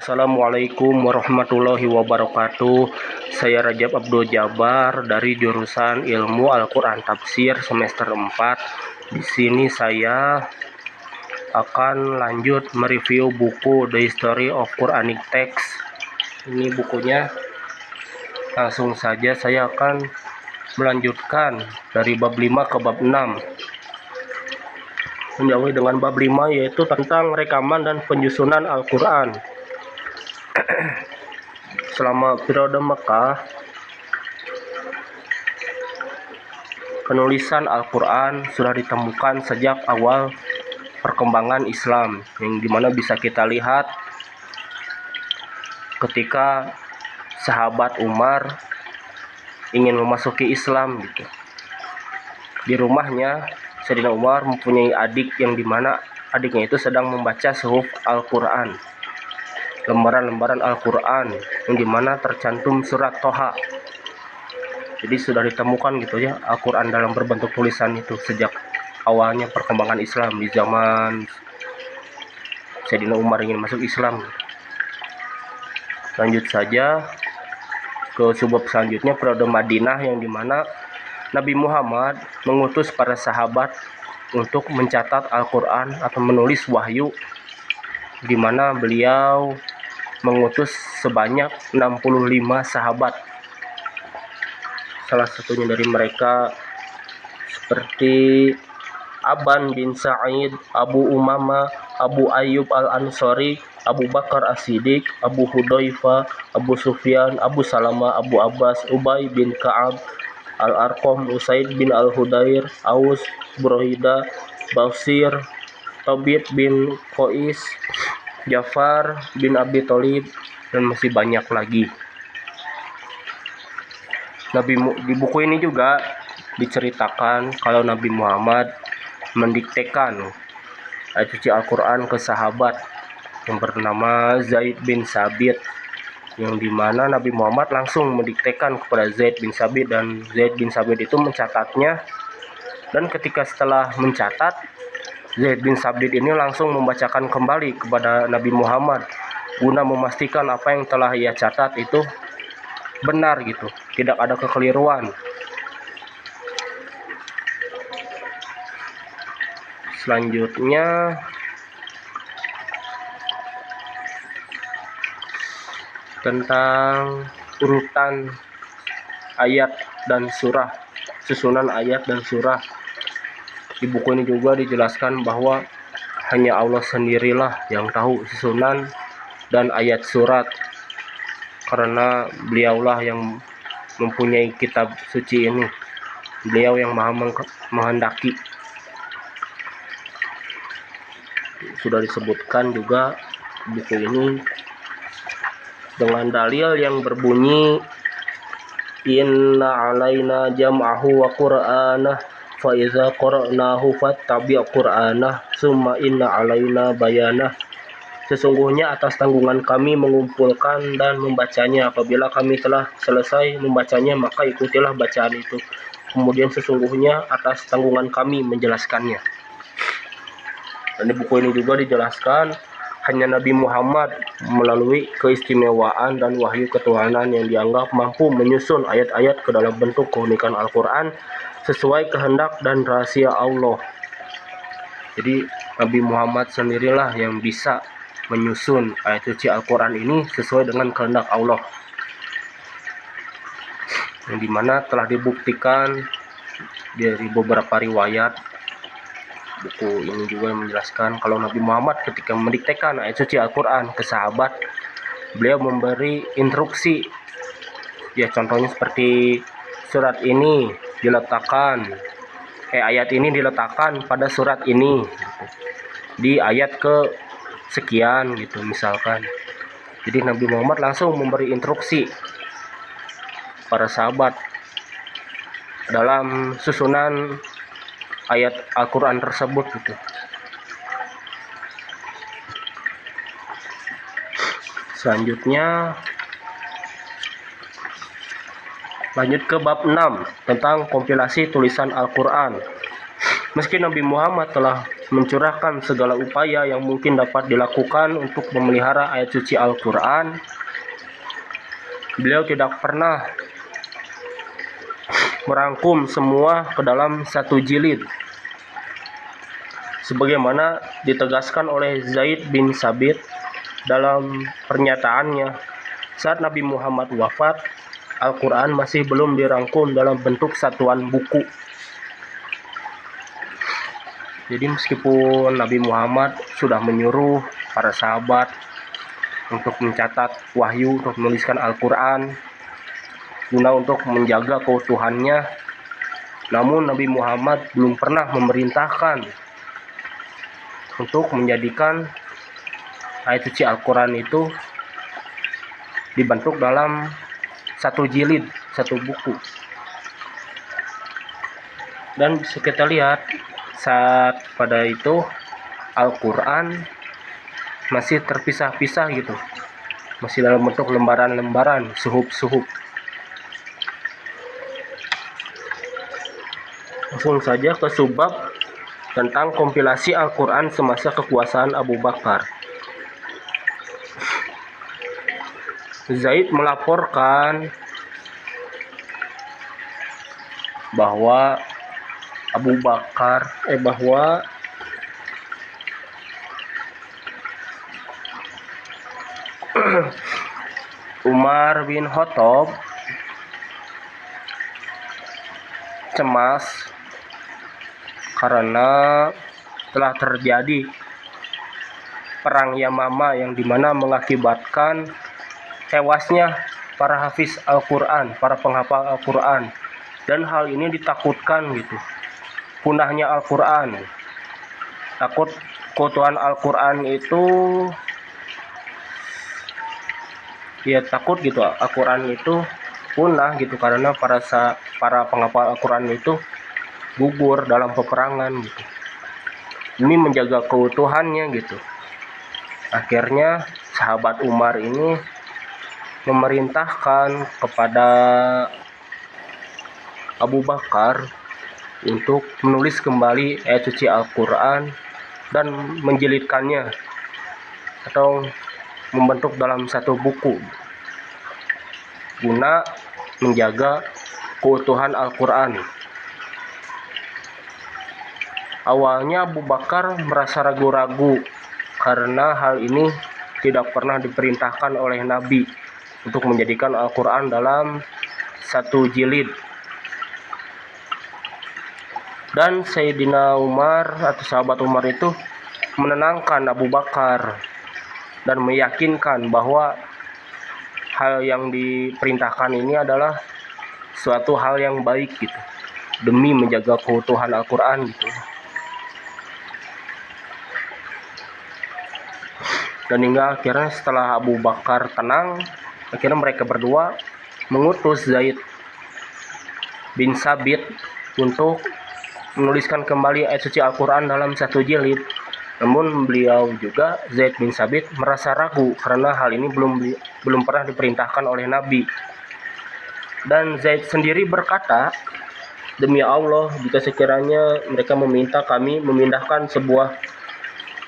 Assalamualaikum warahmatullahi wabarakatuh. Saya Rajab Abdul Jabar dari jurusan Ilmu Al-Qur'an Tafsir semester 4. Di sini saya akan lanjut mereview buku The History of Quranic Text. Ini bukunya. Langsung saja saya akan melanjutkan dari bab 5 ke bab 6. Menjawab dengan bab 5 yaitu tentang rekaman dan penyusunan Al-Qur'an. Selama periode Mekah, penulisan Al-Quran sudah ditemukan sejak awal perkembangan Islam, yang dimana bisa kita lihat ketika sahabat Umar ingin memasuki Islam gitu. Di rumahnya Sayyidina Umar mempunyai adik yang dimana adiknya itu sedang membaca suhuf Al-Quran, lembaran-lembaran Al-Quran yang dimana tercantum surat Toha. Jadi sudah ditemukan gitu ya Al-Quran dalam berbentuk tulisan itu sejak awalnya perkembangan Islam di zaman Sayyidina Umar ingin masuk Islam. Lanjut saja ke subbab selanjutnya, periode Madinah, yang dimana Nabi Muhammad mengutus para sahabat untuk mencatat Al-Quran atau menulis wahyu, di mana beliau mengutus sebanyak 65 sahabat. Salah satunya dari mereka seperti Aban bin Sa'id, Abu Umama, Abu Ayyub Al-Ansari, Abu Bakar As-Siddiq, Abu Hudzaifah, Abu Sufyan, Abu Salama, Abu Abbas, Ubay bin Ka'ab, Al-Arqam, Usaid bin Al-Hudair, Aus, Buraidah, Basir, Thabit bin Qais, Ja'far bin Abi Thalib, dan masih banyak lagi. Di buku ini juga diceritakan kalau Nabi Muhammad mendiktekan ayat suci Al-Quran ke sahabat yang bernama Zaid bin Sabit, yang dimana Nabi Muhammad langsung mendiktekan kepada Zaid bin Sabit, dan Zaid bin Sabit itu mencatatnya. Dan ketika setelah mencatat, Zaid bin Sabit ini langsung membacakan kembali kepada Nabi Muhammad guna memastikan apa yang telah ia catat itu benar gitu, tidak ada kekeliruan. Selanjutnya tentang urutan ayat dan surah, susunan ayat dan surah. Di buku ini juga dijelaskan bahwa hanya Allah sendirilah yang tahu susunan dan ayat surat, karena beliaulah yang mempunyai kitab suci ini, beliau yang maha menghendaki. Sudah disebutkan juga buku ini dengan dalil yang berbunyi inna alaina jam'ahu wa qur'anah fa iza qara'nahu fattabi' qur'anah summa inna alaina bayanah. Sesungguhnya atas tanggungan kami mengumpulkan dan membacanya. Apabila kami telah selesai membacanya, maka ikutilah bacaan itu. Kemudian sesungguhnya atas tanggungan kami menjelaskannya. Dan di buku ini juga dijelaskan hanya Nabi Muhammad melalui keistimewaan dan wahyu ketuhanan yang dianggap mampu menyusun ayat-ayat ke dalam bentuk keunikan Al-Quran sesuai kehendak dan rahasia Allah. Jadi Nabi Muhammad sendirilah yang bisa menyusun ayat suci Al-Quran ini sesuai dengan kehendak Allah, yang dimana telah dibuktikan dari beberapa riwayat. Buku ini juga menjelaskan kalau Nabi Muhammad ketika mendiktekan ayat suci Al-Quran ke sahabat, beliau memberi instruksi ya, contohnya seperti surat ini diletakkan ayat ini diletakkan pada surat ini gitu, di ayat ke sekian gitu misalkan. Jadi Nabi Muhammad langsung memberi instruksi para sahabat dalam susunan ayat Al-Quran tersebut gitu. Selanjutnya lanjut ke bab 6 tentang kompilasi tulisan Al-Quran. Meski Nabi Muhammad telah mencurahkan segala upaya yang mungkin dapat dilakukan untuk memelihara ayat suci Al-Quran. Beliau tidak pernah merangkum semua ke dalam satu jilid, sebagaimana ditegaskan oleh Zaid bin Sabit dalam pernyataannya. Saat Nabi Muhammad wafat, Al-Quran masih belum dirangkum dalam bentuk satuan buku. Jadi meskipun Nabi Muhammad sudah menyuruh para sahabat untuk mencatat wahyu, untuk menuliskan Al-Quran guna untuk menjaga keutuhannya, namun Nabi Muhammad belum pernah memerintahkan untuk menjadikan ayat suci Al-Quran itu dibentuk dalam satu jilid, satu buku. Dan bisa kita lihat saat pada itu Al-Quran masih terpisah-pisah gitu, masih dalam bentuk lembaran-lembaran, suhuf-suhuf. Langsung saja ke subbab tentang kompilasi Al-Quran semasa kekuasaan Abu Bakar. Zaid melaporkan bahwa Umar bin Khattab cemas karena telah terjadi perang Yamama yang dimana mengakibatkan tewasnya para hafiz Al-Quran, para penghafal Al-Quran, dan hal ini ditakutkan gitu, punahnya Al-Quran. Takut keutuhan Al-Quran itu, ya takut gitu Al-Quran itu punah gitu karena para penghafal Al-Quran itu gugur dalam peperangan gitu. Ini menjaga keutuhannya gitu. Akhirnya sahabat Umar ini memerintahkan kepada Abu Bakar untuk menulis kembali ayat suci Al-Quran dan menjilidkannya atau membentuk dalam satu buku guna menjaga keutuhan Al-Quran. Awalnya Abu Bakar merasa ragu-ragu karena hal ini tidak pernah diperintahkan oleh Nabi untuk menjadikan Al-Quran dalam satu jilid. Dan Sayyidina Umar atau sahabat Umar itu menenangkan Abu Bakar dan meyakinkan bahwa hal yang diperintahkan ini adalah suatu hal yang baik gitu, demi menjaga keutuhan Al-Quran gitu. Dan hingga akhirnya setelah Abu Bakar tenang, akhirnya mereka berdua mengutus Zaid bin Sabit untuk menuliskan kembali ayat suci Al-Quran dalam satu jilid. Namun beliau juga, Zaid bin Sabit, merasa ragu karena hal ini belum pernah diperintahkan oleh Nabi. Dan Zaid sendiri berkata, demi Allah, jika sekiranya mereka meminta kami memindahkan sebuah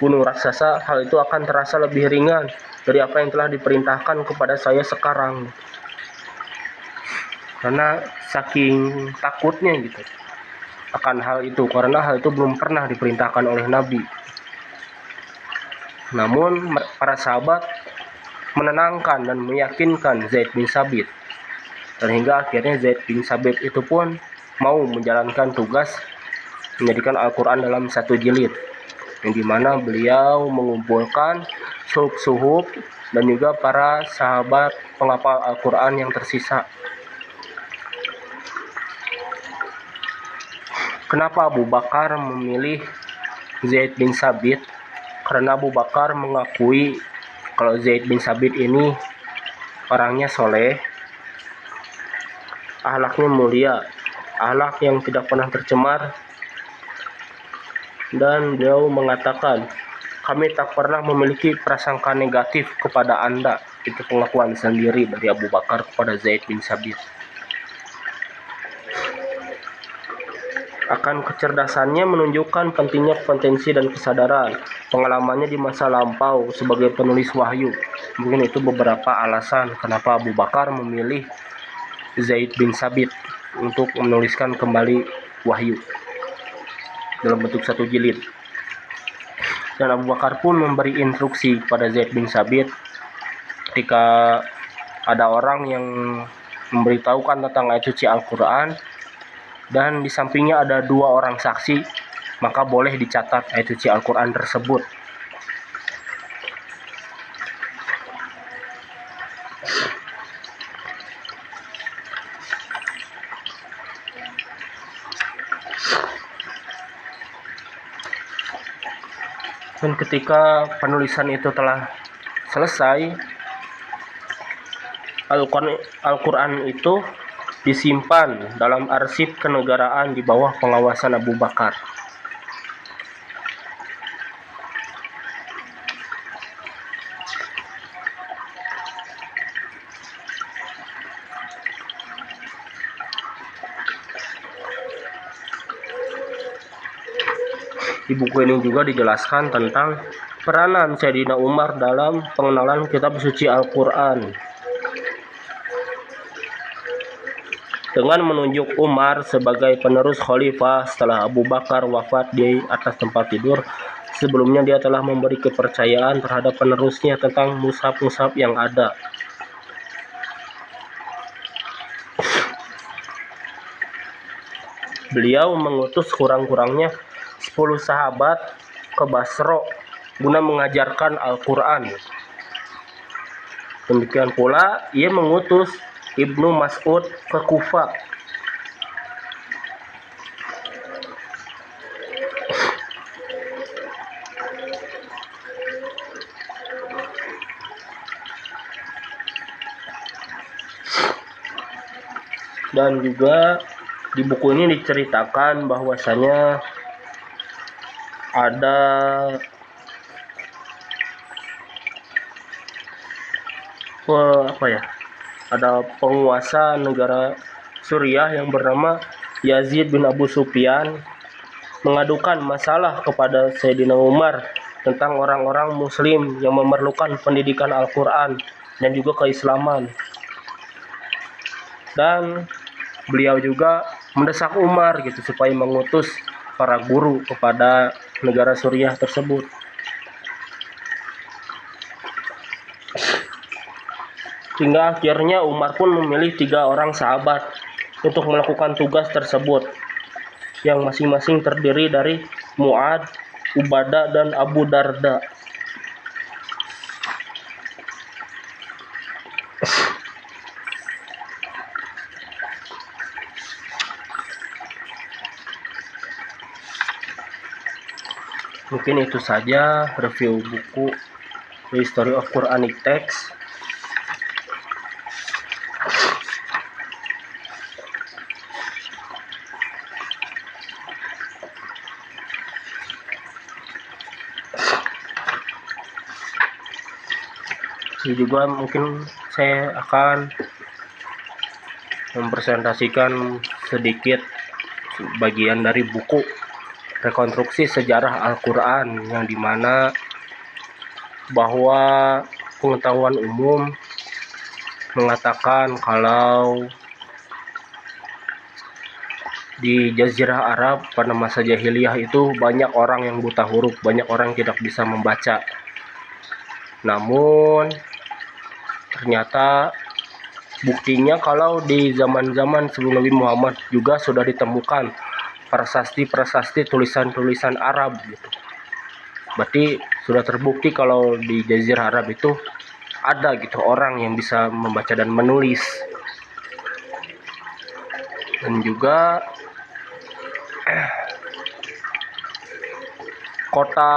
gunung raksasa, hal itu akan terasa lebih ringan dari apa yang telah diperintahkan kepada saya sekarang. Karena saking takutnya gitu akan hal itu, karena hal itu belum pernah diperintahkan oleh Nabi. Namun para sahabat menenangkan dan meyakinkan Zaid bin Sabit, dan hingga akhirnya Zaid bin Sabit itu pun mau menjalankan tugas menjadikan Al-Quran dalam satu jilid, yang dimana beliau mengumpulkan suhuf-suhuf dan juga para sahabat penghafal Al-Quran yang tersisa. Kenapa Abu Bakar memilih Zaid bin Sabit? Karena Abu Bakar mengakui kalau Zaid bin Sabit ini orangnya soleh, akhlaknya mulia, akhlak yang tidak pernah tercemar. Dan beliau mengatakan, kami tak pernah memiliki prasangka negatif kepada Anda. Itu pengakuan sendiri dari Abu Bakar kepada Zaid bin Sabit. Akan kecerdasannya menunjukkan pentingnya potensi dan kesadaran, pengalamannya di masa lampau sebagai penulis wahyu. Mungkin itu beberapa alasan kenapa Abu Bakar memilih Zaid bin Sabit untuk menuliskan kembali wahyu dalam bentuk satu jilid. Dan Abu Bakar pun memberi instruksi kepada Zaid bin Sabit ketika ada orang yang memberitahukan tentang ayat suci Al-Quran dan di sampingnya ada 2 orang saksi, maka boleh dicatat ayat suci Al-Quran tersebut. Dan ketika penulisan itu telah selesai, Al-Quran itu disimpan dalam arsip kenegaraan di bawah pengawasan Abu Bakar. Di buku ini juga dijelaskan tentang peranan Sayyidina Umar dalam pengenalan kitab suci Al-Quran, dengan menunjuk Umar sebagai penerus khalifah setelah Abu Bakar wafat di atas tempat tidur. Sebelumnya dia telah memberi kepercayaan terhadap penerusnya tentang mushaf-mushaf yang ada. Beliau mengutus kurang-kurangnya 10 sahabat ke Basra guna mengajarkan Al-Quran. Demikian pula ia mengutus Ibnu Mas'ud ke Kufah. Dan juga di buku ini diceritakan bahwasanya ada ada penguasa negara Suriah yang bernama Yazid bin Abu Sufyan mengadukan masalah kepada Sayyidina Umar tentang orang-orang muslim yang memerlukan pendidikan Al-Quran dan juga keislaman. Dan beliau juga mendesak Umar supaya mengutus para guru kepada negara Suriah tersebut. Hingga akhirnya Umar pun memilih 3 orang sahabat untuk melakukan tugas tersebut, yang masing-masing terdiri dari Mu'ad, Ubadah, dan Abu Darda. Mungkin itu saja review buku The History of Quranic Text. Ini juga mungkin saya akan mempresentasikan sedikit bagian dari buku rekonstruksi sejarah Al-Quran, yang dimana bahwa pengetahuan umum mengatakan kalau di Jazirah Arab pada masa jahiliyah itu banyak orang yang buta huruf, banyak orang yang tidak bisa membaca. Namun ternyata buktinya kalau di zaman-zaman sebelum Nabi Muhammad juga sudah ditemukan prasasti-prasasti tulisan-tulisan Arab Berarti sudah terbukti kalau di Jazirah Arab itu ada orang yang bisa membaca dan menulis. Dan juga kota,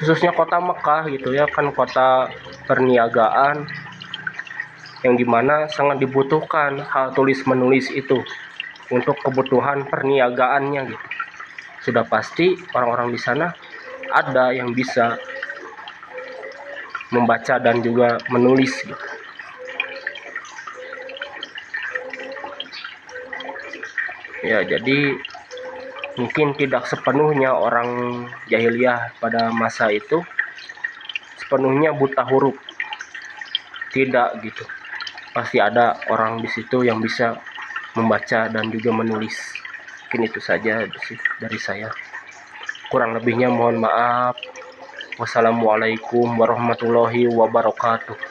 khususnya kota Mekah kan kota perniagaan, yang dimana sangat dibutuhkan hal tulis menulis itu untuk kebutuhan perniagaannya Sudah pasti orang-orang di sana ada yang bisa membaca dan juga menulis Ya, jadi Mungkin tidak sepenuhnya orang jahiliyah pada masa itu sepenuhnya buta huruf, tidak gitu. Pasti ada orang di situ yang bisa membaca dan juga menulis. Mungkin itu saja sih dari saya. Kurang lebihnya mohon maaf. Wassalamualaikum warahmatullahi wabarakatuh.